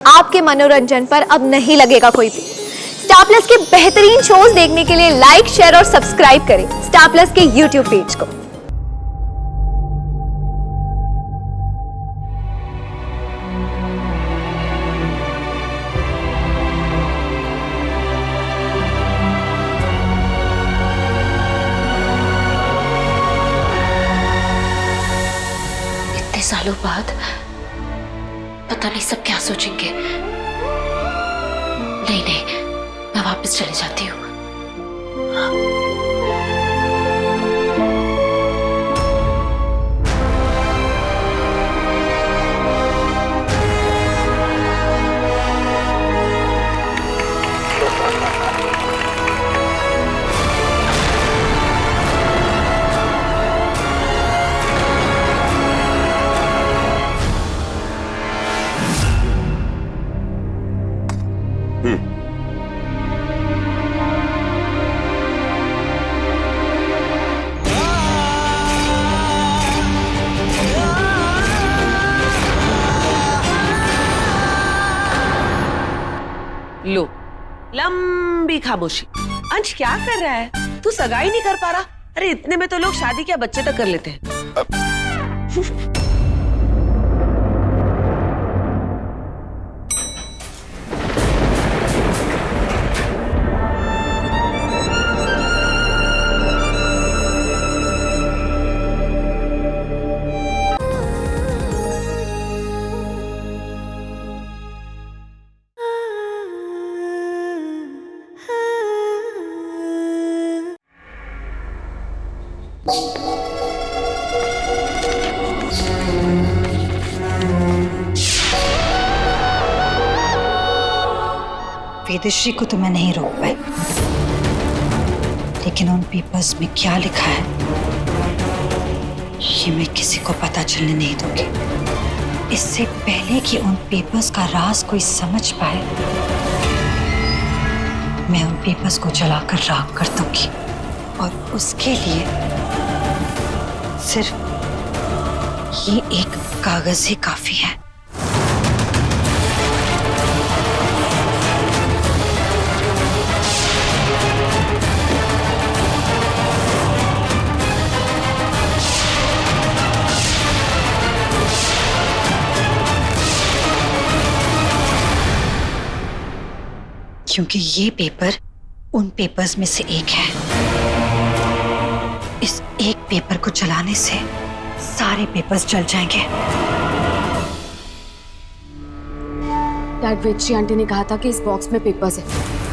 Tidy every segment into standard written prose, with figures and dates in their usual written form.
आपके मनोरंजन पर अब नहीं लगेगा कोई भी। स्टार प्लस के बेहतरीन शोज देखने के लिए लाइक, शेयर और सब्सक्राइब करें स्टार प्लस के यूट्यूब पेज को। इतने सालों बाद पता नहीं सब क्या सोचेंगे। नहीं नहीं, मैं वापस चली जाती हूँ। लो, लंबी खामोशी। अंश क्या कर रहा है? तू सगाई नहीं कर पा रहा? अरे इतने में तो लोग शादी क्या बच्चे तक कर लेते हैं। वेदश्री को तो मैं नहीं रोक पाई, लेकिन उन पेपर्स में क्या लिखा है ये मैं किसी को पता चलने नहीं दूंगी। इससे पहले कि उन पेपर्स का राज कोई समझ पाए, मैं उन पेपर्स को जलाकर राख कर दूंगी। और उसके लिए सिर्फ ये एक कागज ही काफी है। क्योंकि ये पेपर उन पेपर्स में से एक है। इस एक पेपर को जलाने से सारे पेपर्स जल जाएंगे। डैड, वेदश्री आंटी ने कहा था कि इस बॉक्स में पेपर्स है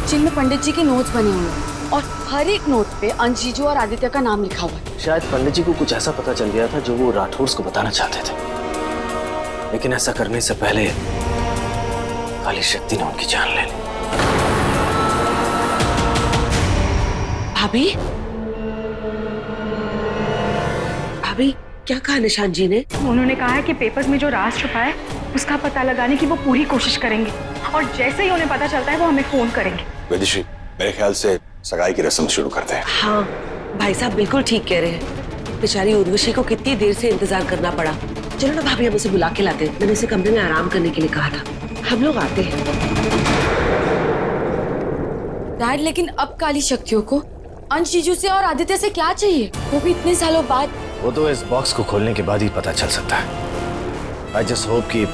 जिनमें पंडित जी के नोट्स बने हुए हैं और हर एक नोट पे अंश जीजू और आदित्य का नाम लिखा हुआ है। शायद पंडित जी को कुछ ऐसा पता चल गया था जो वो राठौर को बताना चाहते थे, लेकिन ऐसा करने से पहले काली शक्ति ने उनकी जान ले ली। भाभी, भाभी क्या कहा निशान जी ने? उन्होंने कहा है कि पेपर्स में जो राज छुपा है उसका पता लगाने की वो पूरी कोशिश करेंगे और जैसे ही उन्हें पता चलता है वो हमें फोन करेंगे। वेदश्री, मेरे ख्याल से सगाई की रस्म शुरू करते हैं। हाँ भाई साहब बिल्कुल ठीक कह रहे हैं। बेचारी उर्वशी को कितनी देर से इंतजार करना पड़ा। चलो ना भाभी, हम उसे बुला के लाते हैं। मैंने उसे कमरे में आराम करने के लिए कहा था। हम लोग आते हैं। डैड, लेकिन अब काली शक्तियों को अंश जीजू से और आदित्य से क्या चाहिए, वो भी इतने सालों बाद? वो तो इस बॉक्स को खोलने के बाद ही पता चल सकता है। आई जस्ट होप कि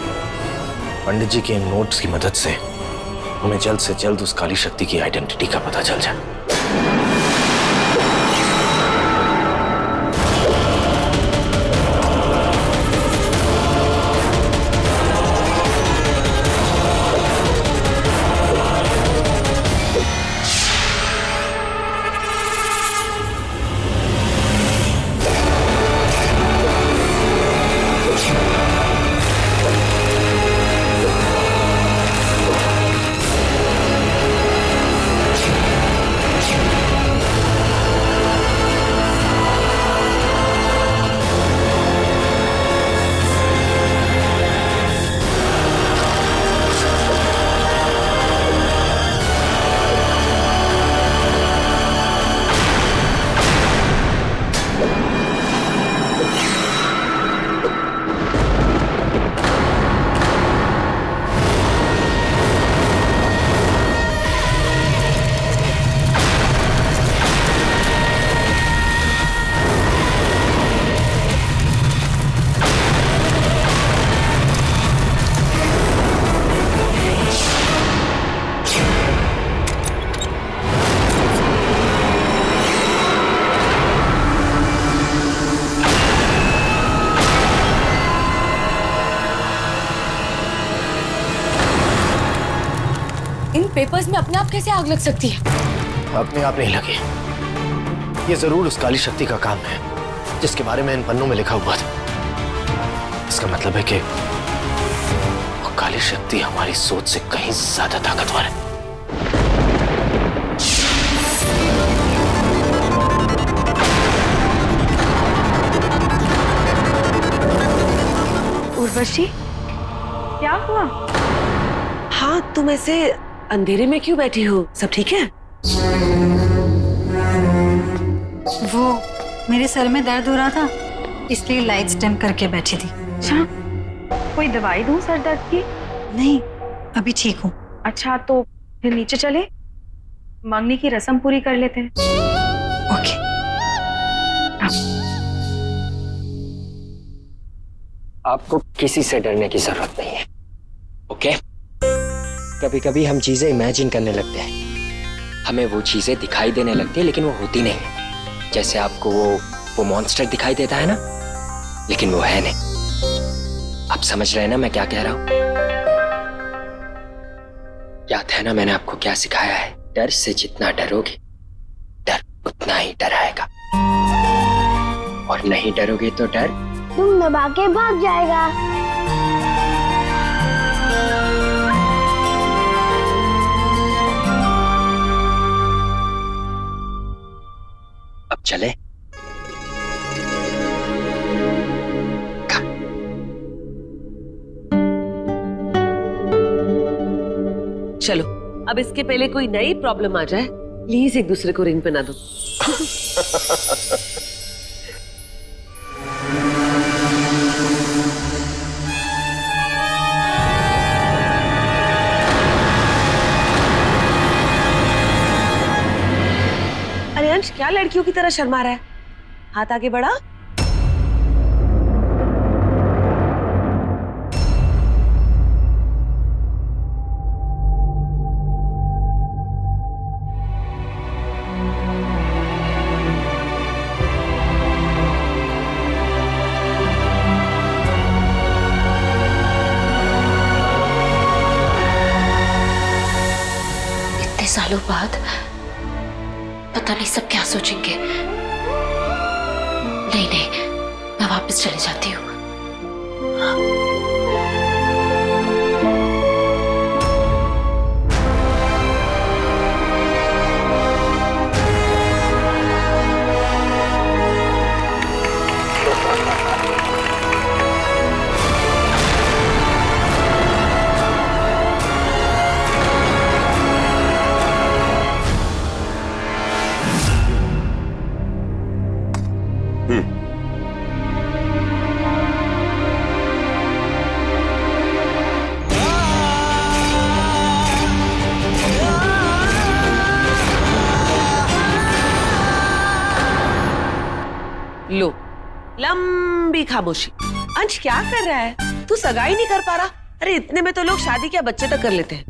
पंडित जी के इन नोट्स की मदद से उन्हें जल्द से जल्द उस काली शक्ति की आइडेंटिटी का पता चल जाए। इन पेपर्स में अपने आप कैसे आग लग सकती है? अपने आप नहीं लगी। ये जरूर उस काली शक्ति का काम है जिसके बारे में इन पन्नों में लिखा हुआ था। इसका मतलब है कि वो काली शक्ति हमारी सोच से कहीं ज्यादा ताकतवर है। उर्वशी, क्या हुआ? हाँ, तुम ऐसे अंधेरे में क्यों बैठी हो? सब ठीक है? वो मेरे सर में दर्द हो रहा था, इसलिए लाइट्स डिम करके बैठी थी। अच्छा, कोई दवाई दूं सर दर्द की? नहीं, अभी ठीक हूँ। अच्छा, तो फिर नीचे चले, मंगनी की रस्म पूरी कर लेते हैं। ओके। आपको किसी से डरने की जरूरत नहीं है, ओके? कभी कभी हम चीजें इमेजिन करने लगते हैं, हमें वो चीजें दिखाई देने लगती है लेकिन वो होती नहीं है। जैसे आपको वो मॉन्स्टर दिखाई देता है ना, लेकिन वो है नहीं। आप समझ रहे हैं ना मैं क्या कह रहा हूं? याद है ना मैंने आपको क्या सिखाया है? डर से जितना डरोगे, डर उतना ही डराएगा, और नहीं डरोगे तो डर तुम दबा के भाग जाएगा। अब चले? चलो, अब इसके पहले कोई नई प्रॉब्लम आ जाए, प्लीज एक दूसरे को रिंग पहना दो। अरे अंश, क्या लड़कियों की तरह शर्मा रहा है? हाथ आगे बढ़ा। इतने सालों बाद पता नहीं सब क्या सोचेंगे। नहीं नहीं, मैं वापस चली जाती हूँ। लो, लंबी खामोशी। अंश क्या कर रहा है? तू सगाई नहीं कर पा रहा? अरे इतने में तो लोग शादी क्या बच्चे तक कर लेते हैं।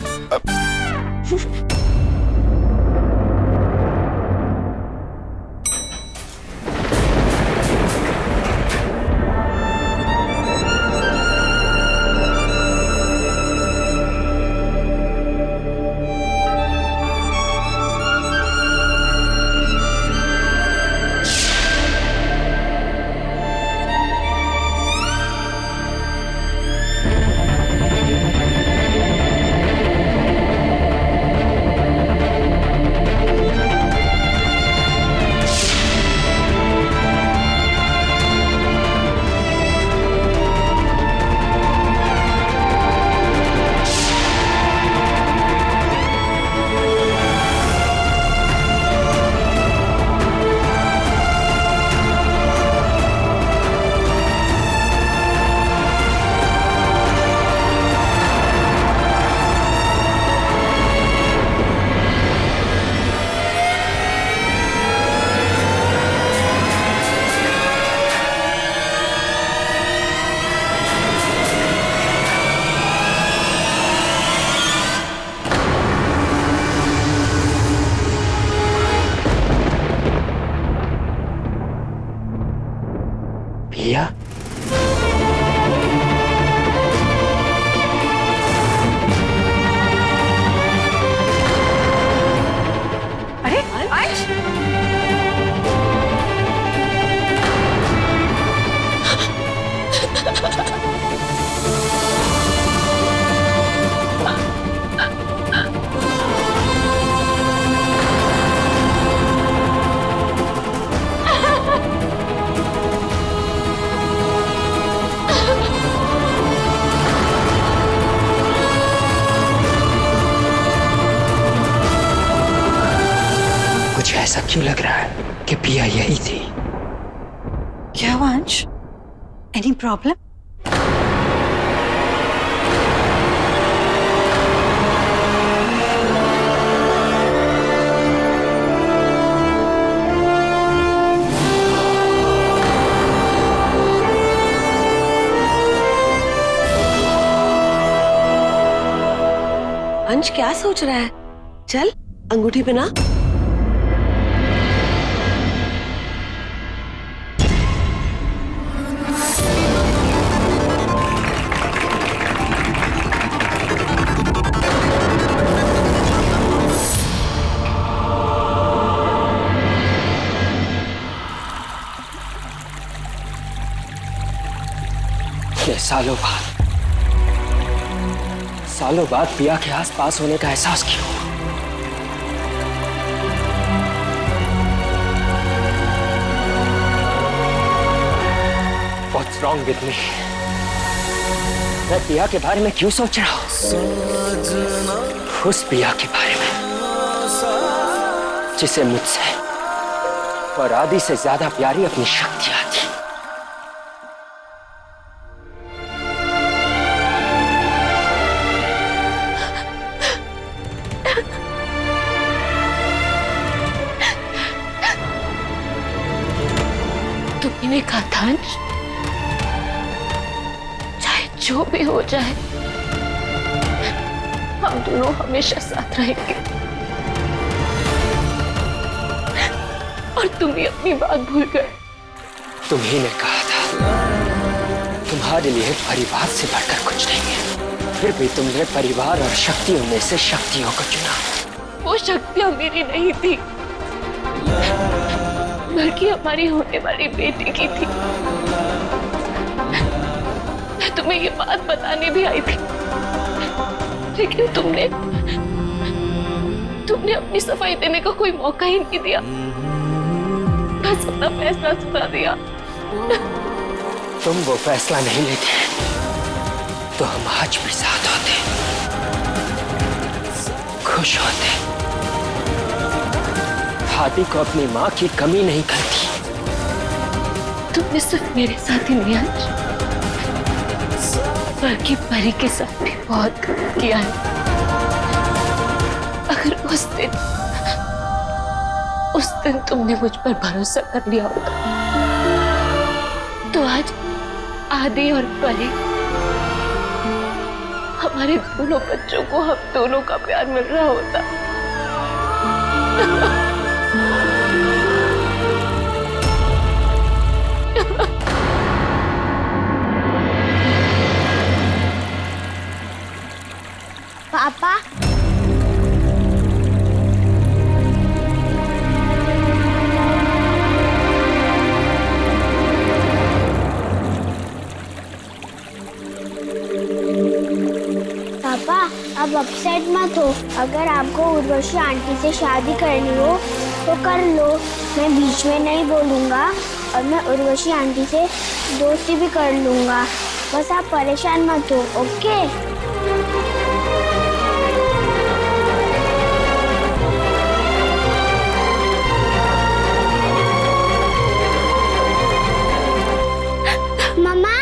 मुझे ऐसा क्यों लग रहा है कि पिया यही थी? क्या हुआ अंश? Any problem? अंश क्या सोच रहा है? चल अंगूठी पहना। ये सालों बाद पिया के आसपास होने का एहसास क्यों? What's wrong with me? मैं पिया के बारे में क्यों सोच रहा हूँ? उस पिया के बारे में जिसे मुझसे और आदि से ज्यादा प्यारी अपनी शक्तियां थी। तुमने कहा था अंश, चाहे जो भी हो जाए हम दोनों हमेशा साथ रहेंगे। और तुम ही अपनी बात भूल गए। तुम ही ने कहा था तुम्हारे लिए परिवार से बढ़कर कुछ नहीं है, फिर भी तुमने परिवार और शक्तियों में से शक्तियों को चुना। वो शक्तियां मेरी नहीं थी, बल्कि हमारी होने वाली बेटी की थी। मैं तुम्हें ये बात बताने भी आई थी, लेकिन तुमने अपनी सफाई देने का कोई मौका ही नहीं दिया। बस अपना फैसला सुना दिया। तुम वो फैसला नहीं लेते तो हम आज भी साथ होते, खुश होते। हाथी को अपनी माँ की कमी नहीं करती। तुमने सिर्फ मेरे साथ ही नहीं अंश, बल्कि परी के साथ भी बहुत गलत किया है। अगर उस दिन तुमने मुझ पर भरोसा कर लिया होगा तो आज आदि और परी, हमारे दोनों बच्चों को हम दोनों का प्यार मिल रहा होता। पापा, पापा अब अपसेट मत हो। अगर आपको उर्वशी आंटी से शादी करनी हो तो कर लो, मैं बीच में नहीं बोलूँगा और मैं उर्वशी आंटी से दोस्ती भी कर लूँगा। बस आप परेशान मत हो, ओके? मम्मा,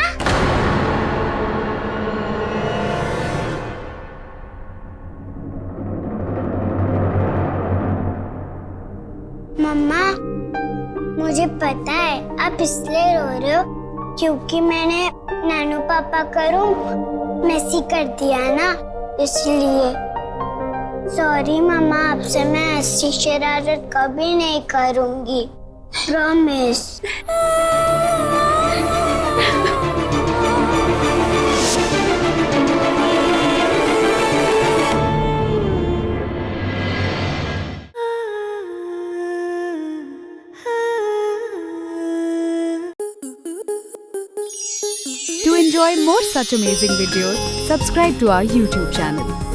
मम्मा, मुझे पता है आप इसलिए रो रहे हो क्योंकि मैंने नानू पापा का रूम मैसी कर दिया ना, इसलिए। सॉरी मम्मा, आपसे मैं ऐसी शरारत कभी नहीं करूंगी, promise. To enjoy more such amazing videos, subscribe to our YouTube channel.